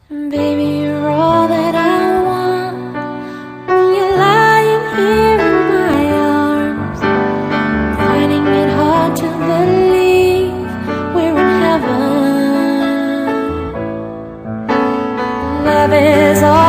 Baby, you're all that I want. When you're lying here in my arms, finding it hard to believe we're in heaven. Love is all